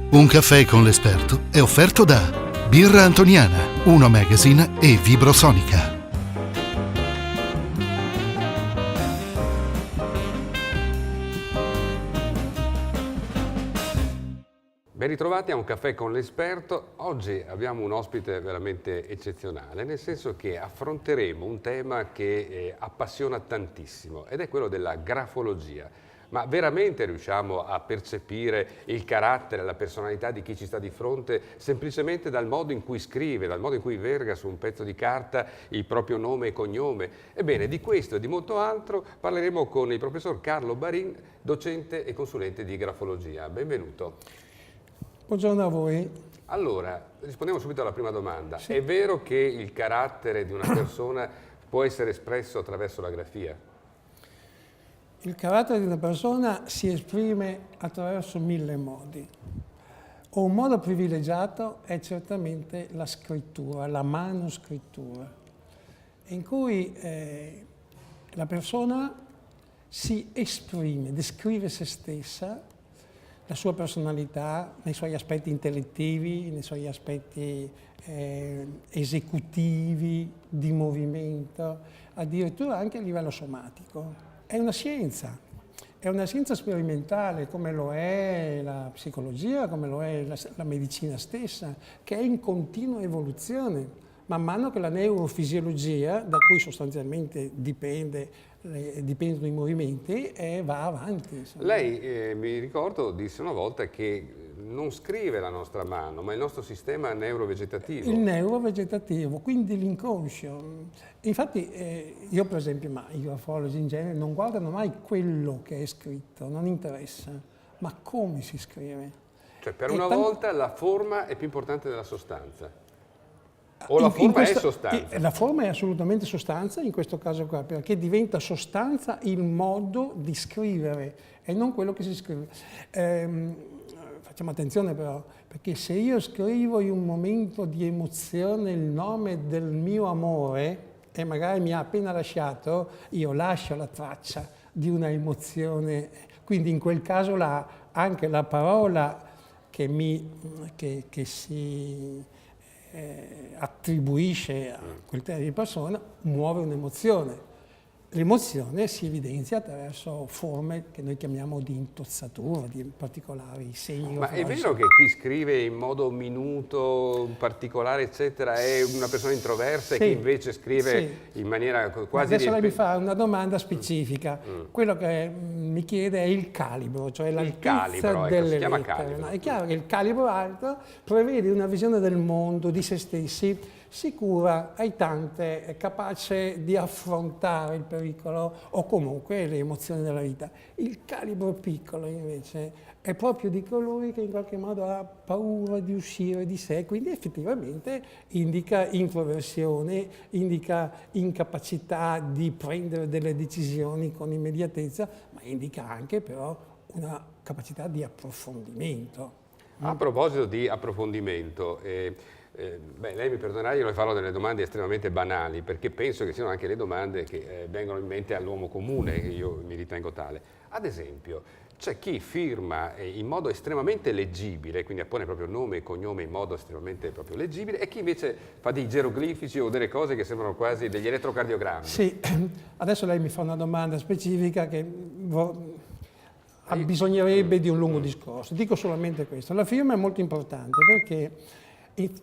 Un caffè con l'esperto è offerto da Birra Antoniana, Uno Magazine e Vibrosonica. Ben ritrovati a Un caffè con l'esperto. Oggi abbiamo un ospite veramente eccezionale, nel senso che affronteremo un tema che appassiona tantissimo ed è quello della grafologia. Ma veramente riusciamo a percepire il carattere, la personalità di chi ci sta di fronte semplicemente dal modo in cui scrive, dal modo in cui verga su un pezzo di carta il proprio nome e cognome? Ebbene, di questo e di molto altro parleremo con il professor Carlo Barin, docente e consulente di grafologia. Benvenuto. Buongiorno a voi. Allora, rispondiamo subito alla prima domanda. Sì. È vero che il carattere di una persona può essere espresso attraverso la grafia? Il carattere di una persona si esprime attraverso 1000 modi. Un modo privilegiato è certamente la scrittura, la manoscrittura, in cui la persona si esprime, descrive se stessa, la sua personalità nei suoi aspetti intellettivi, nei suoi aspetti esecutivi, di movimento, addirittura anche a livello somatico. È una scienza sperimentale come lo è la psicologia, come lo è la medicina stessa, che è in continua evoluzione. Man mano che la neurofisiologia, da cui sostanzialmente dipendono i movimenti, va avanti. Insomma. Lei, mi ricordo, disse una volta che non scrive la nostra mano, ma il nostro sistema neurovegetativo. Il neurovegetativo, quindi l'inconscio. Infatti io per esempio, ma i grafologi in genere non guardano mai quello che è scritto, non interessa, ma come si scrive. Cioè per una volta la forma è più importante della sostanza. O la forma è sostanza? La forma è assolutamente sostanza in questo caso qua, perché diventa sostanza il modo di scrivere e non quello che si scrive. Facciamo attenzione però, perché se io scrivo in un momento di emozione il nome del mio amore e magari mi ha appena lasciato, io lascio la traccia di una emozione, quindi in quel caso anche la parola che si attribuisce a quel termine di persona muove un'emozione. L'emozione si evidenzia attraverso forme che noi chiamiamo di intozzatura, di particolari segni. Ma è vero che chi scrive in modo minuto, particolare, eccetera, è una persona introversa e chi invece scrive in maniera quasi... Adesso lei mi fa una domanda specifica. Quello che mi chiede è il calibro, cioè l'altezza delle lettere. Calibro. È chiaro che il calibro alto prevede una visione del mondo, di se stessi, sicura, aiutante, capace di affrontare il pericolo o comunque le emozioni della vita. Il calibro piccolo invece è proprio di colui che in qualche modo ha paura di uscire di sé, quindi effettivamente indica introversione, indica incapacità di prendere delle decisioni con immediatezza, ma indica anche però una capacità di approfondimento. A proposito di approfondimento, lei mi perdonerà, io le farò delle domande estremamente banali perché penso che siano anche le domande che vengono in mente all'uomo comune, che io mi ritengo tale. Ad esempio, c'è chi firma in modo estremamente leggibile, quindi appone proprio nome e cognome in modo estremamente proprio leggibile, e chi invece fa dei geroglifici o delle cose che sembrano quasi degli elettrocardiogrammi. Sì, adesso lei mi fa una domanda specifica che bisognerebbe di un lungo discorso. Dico solamente questo. La firma è molto importante perché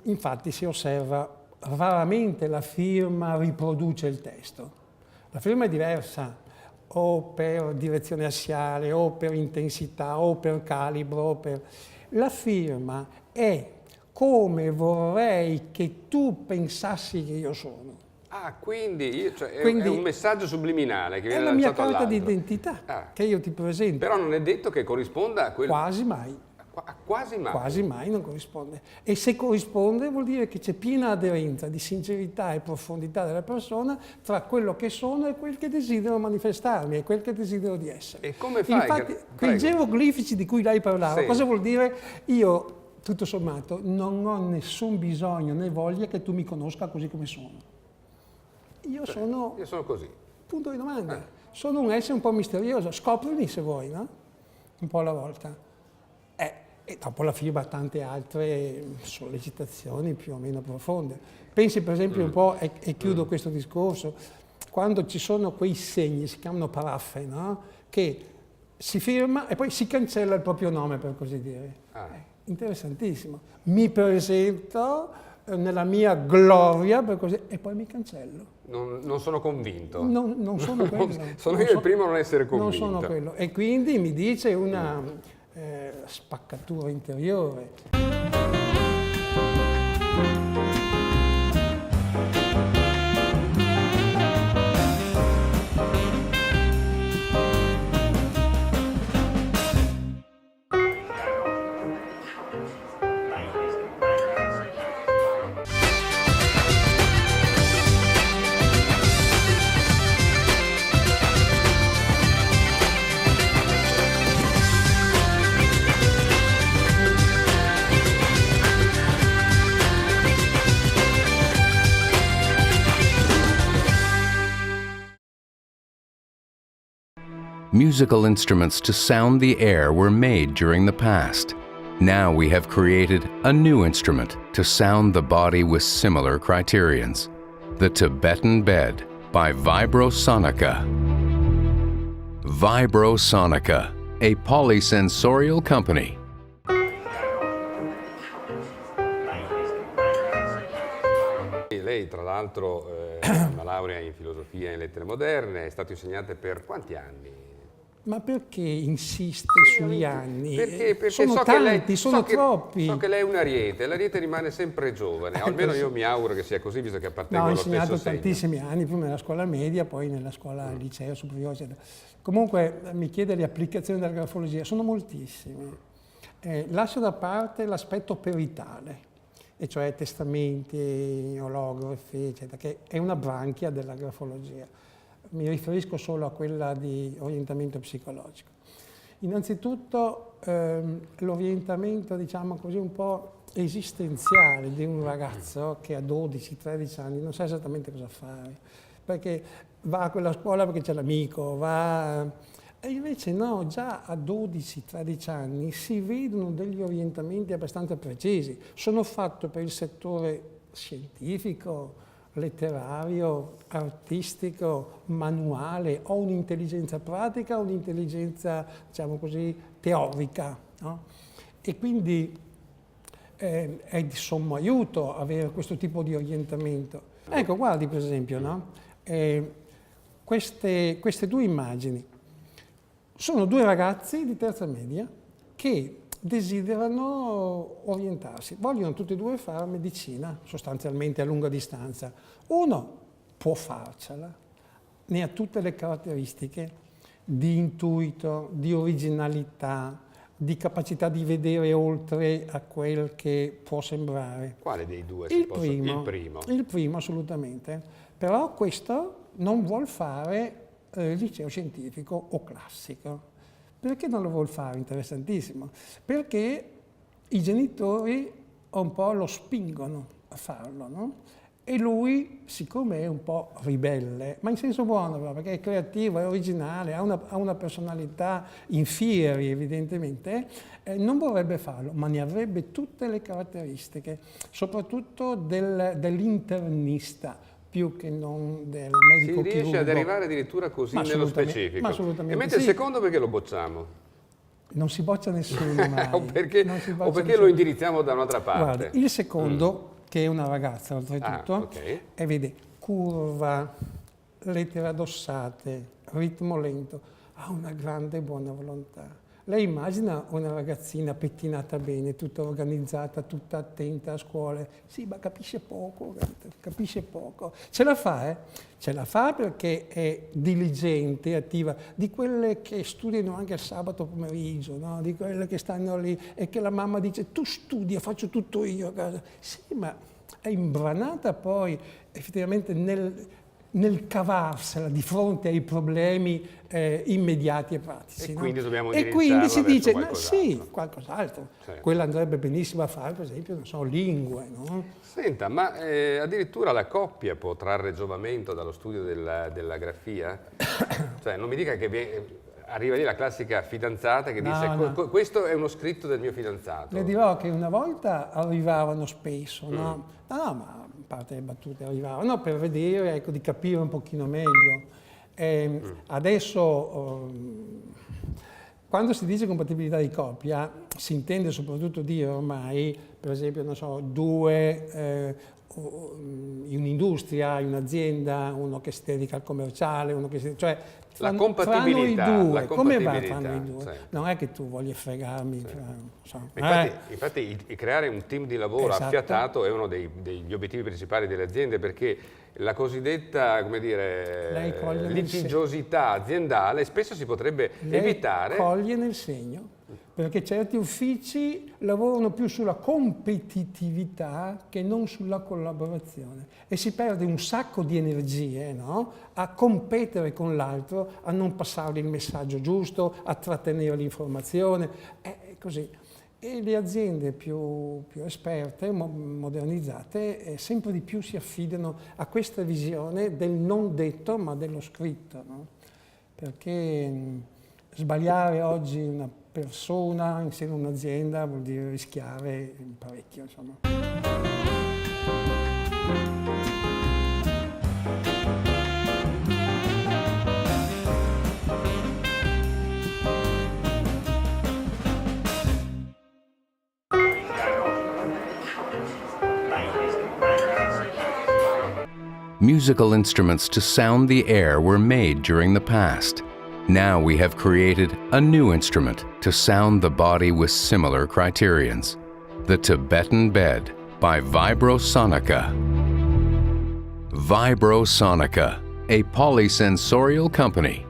infatti si osserva raramente la firma riproduce il testo. La firma è diversa o per direzione assiale o per intensità o per calibro. La firma è come vorrei che tu pensassi che io sono. Ah, quindi è un messaggio subliminale che viene è la mia lanciato carta all'altro. d'identità che io ti presento. Però non è detto che corrisponda a quello... Quasi mai. Quasi mai? Quasi mai non corrisponde. E se corrisponde vuol dire che c'è piena aderenza di sincerità e profondità della persona tra quello che sono e quel che desidero manifestarmi e quel che desidero di essere. E come fai? Infatti, quei geroglifici di cui lei parlava, sì. Cosa vuol dire? Io, tutto sommato, non ho nessun bisogno né voglia che tu mi conosca così come sono. Io sono così. Punto di domanda. Sono un essere un po' misterioso. Scoprimi se vuoi, no? Un po' alla volta. e dopo la FIBA ha tante altre sollecitazioni più o meno profonde. Pensi per esempio un po', e chiudo questo discorso, quando ci sono quei segni, si chiamano paraffe, no? Che si firma e poi si cancella il proprio nome, per così dire. Interessantissimo. Mi presento nella mia gloria, per così, e poi mi cancello. Non sono convinto. Non sono quello. Sono io il primo a non essere convinto. Non sono quello. E quindi mi dice una spaccatura interiore. Musical instruments to sound the air were made during the past. Now we have created a new instrument to sound the body with similar criterions. The Tibetan Bed by Vibrosonica. Vibrosonica, a polysensorial company. Lei tra l'altro ha una laurea in filosofia e in lettere moderne, è stato insegnante per quanti anni? Ma perché insiste sugli anni? Perché sono so tanti, che lei, sono troppi. So che lei è un ariete, l'ariete rimane sempre giovane, o almeno io mi auguro che sia così, visto che appartengo No, ho allo stesso insegnato segno. tantissimi anni, prima nella scuola media, poi nella scuola liceo superiore, eccetera. Comunque mi chiede le applicazioni della grafologia, sono moltissime. Lascio da parte l'aspetto peritale, e cioè testamenti, olografi, eccetera, che è una branchia della grafologia. Mi riferisco solo a quella di orientamento psicologico. Innanzitutto l'orientamento, diciamo così, un po' esistenziale di un ragazzo che a 12-13 anni non sa esattamente cosa fare, perché va a quella scuola perché c'è l'amico, e invece no, già a 12-13 anni si vedono degli orientamenti abbastanza precisi. Sono fatto per il settore scientifico, letterario, artistico, manuale, ho un'intelligenza pratica, un'intelligenza, diciamo così, teorica, no? E quindi è di sommo aiuto avere questo tipo di orientamento. Ecco, guardi per esempio, no? Queste due immagini sono due ragazzi di terza media che desiderano orientarsi, vogliono tutti e due fare medicina, sostanzialmente a lunga distanza. Uno può farcela, ne ha tutte le caratteristiche di intuito, di originalità, di capacità di vedere oltre a quel che può sembrare. Quale dei due? Il primo. Il primo, assolutamente. Però questo non vuol fare liceo scientifico o classico. Perché non lo vuol fare? Interessantissimo. Perché i genitori un po' lo spingono a farlo, no? E lui, siccome è un po' ribelle, ma in senso buono, perché è creativo, è originale, ha una personalità in fieri evidentemente, non vorrebbe farlo, ma ne avrebbe tutte le caratteristiche, soprattutto dell'internista, più che non del medico chirurgo. Si riesce ad arrivare addirittura così nello specifico. Ma assolutamente e mentre sì. Il secondo perché lo bocciamo? Non si boccia nessuno mai. o perché lo indirizziamo da un'altra parte? Guarda, il secondo, che è una ragazza oltretutto, okay. e vede curva, lettere addossate, ritmo lento, ha una grande buona volontà. Lei immagina una ragazzina pettinata bene, tutta organizzata, tutta attenta a scuola. Sì, ma capisce poco, capisce poco. Ce la fa, eh? Ce la fa perché è diligente, attiva, di quelle che studiano anche il sabato pomeriggio, no? Di quelle che stanno lì e che la mamma dice tu studia, faccio tutto io a casa. Sì, ma è imbranata poi effettivamente nel cavarsela di fronte ai problemi immediati e pratici. E no? quindi dobbiamo E quindi si dice, qualcos'altro. Qualcos'altro. Certo. Quella andrebbe benissimo a fare, per esempio, non so, lingue, no? Senta, ma addirittura la coppia può trarre giovamento dallo studio della grafia? Cioè, non mi dica che arriva lì la classica fidanzata che No, dice no. questo è uno scritto del mio fidanzato. Le dirò che una volta arrivavano spesso, no? No, ma a parte le battute arrivavano per vedere, ecco, di capire un pochino meglio. Adesso, quando si dice compatibilità di coppia, si intende soprattutto dire ormai, per esempio, non so, due, in un'industria, in un'azienda, uno che si dedica al commerciale, uno che si... cioè, La fra noi compatibilità, due, la come va compatibilità, fra noi due? sì. Non è che tu voglia fregarmi. Insomma, Infatti creare un team di lavoro Esatto. affiatato è uno degli obiettivi principali delle aziende, perché la cosiddetta, come Lei coglie dire, nel litigiosità aziendale spesso si potrebbe evitare. Coglie nel segno, perché certi uffici lavorano più sulla competitività che non sulla collaborazione e si perde un sacco di energie, no? A competere con l'altro, a non passargli il messaggio giusto, a trattenere l'informazione, è così. E le aziende più esperte, modernizzate, sempre di più si affidano a questa visione del non detto ma dello scritto, no? Perché sbagliare oggi una persona in seno a un'azienda vuol dire rischiare parecchio, insomma. Musical instruments to sound the air were made during the past. Now we have created a new instrument to sound the body with similar criterions. The Tibetan Bed by Vibrosonica. Vibrosonica, a polysensorial company.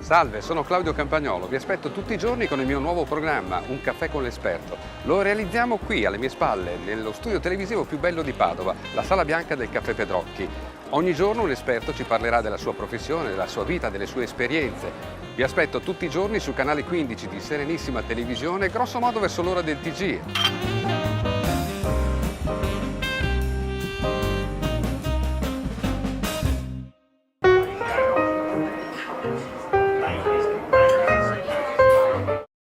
Salve, sono Claudio Campagnolo, vi aspetto tutti i giorni con il mio nuovo programma, Un caffè con l'esperto. Lo realizziamo qui, alle mie spalle, nello studio televisivo più bello di Padova, la Sala Bianca del Caffè Pedrocchi. Ogni giorno un esperto ci parlerà della sua professione, della sua vita, delle sue esperienze. Vi aspetto tutti i giorni sul canale 15 di Serenissima Televisione, grosso modo verso l'ora del TG.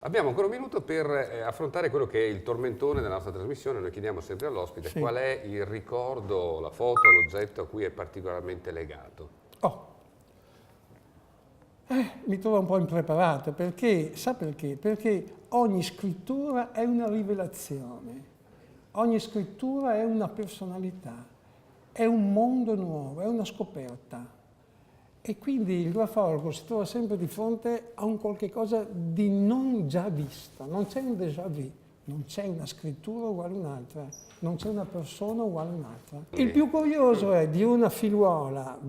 Abbiamo ancora un minuto per affrontare quello che è il tormentone della nostra trasmissione. Noi chiediamo sempre all'ospite qual è il ricordo, la foto, l'oggetto a cui è particolarmente legato. Mi trovo un po' impreparato, perché, sa perché? Perché ogni scrittura è una rivelazione, ogni scrittura è una personalità, è un mondo nuovo, è una scoperta. E quindi il grafologo si trova sempre di fronte a un qualche cosa di non già visto, non c'è un déjà vu, non c'è una scrittura uguale a un'altra, non c'è una persona uguale a un'altra. Il più curioso è di una figliuola,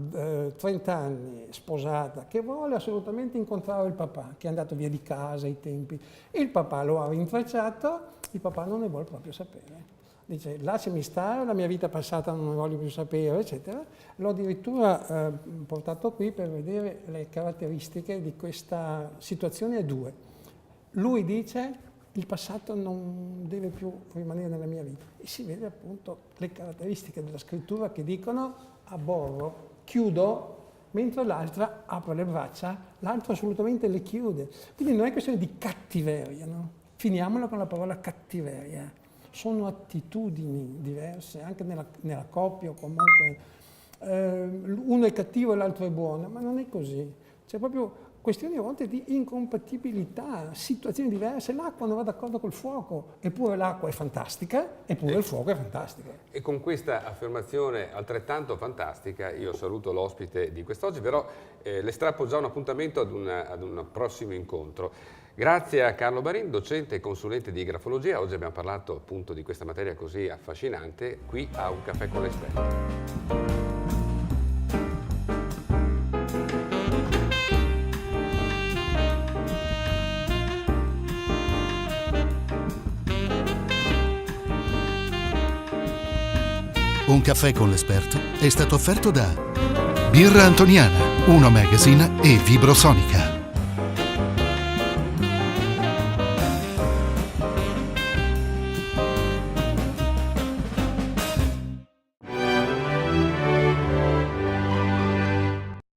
30 anni, sposata, che vuole assolutamente incontrare il papà, che è andato via di casa ai tempi. Il papà lo ha rintracciato, il papà non ne vuole proprio sapere. Dice, lasciami stare, la mia vita passata non ne voglio più sapere, eccetera. L'ho addirittura portato qui per vedere le caratteristiche di questa situazione a due. Lui dice, il passato non deve più rimanere nella mia vita. E si vede appunto le caratteristiche della scrittura che dicono, aborro, chiudo, mentre l'altra apre le braccia, l'altro assolutamente le chiude. Quindi non è questione di cattiveria, no? Finiamola con la parola cattiveria. Sono attitudini diverse, anche nella coppia o comunque. Uno è cattivo e l'altro è buono, ma non è così. C'è proprio questioni a volte di incompatibilità, situazioni diverse. L'acqua non va d'accordo col fuoco, eppure l'acqua è fantastica, eppure il fuoco è fantastico. E con questa affermazione altrettanto fantastica io saluto l'ospite di quest'oggi, però le strappo già un appuntamento ad un prossimo incontro. Grazie a Carlo Barin, docente e consulente di grafologia. Oggi abbiamo parlato appunto di questa materia così affascinante qui a Un caffè con l'esperto. Un caffè con l'esperto è stato offerto da Birra Antoniana, Uno Magazine e Vibrosonica.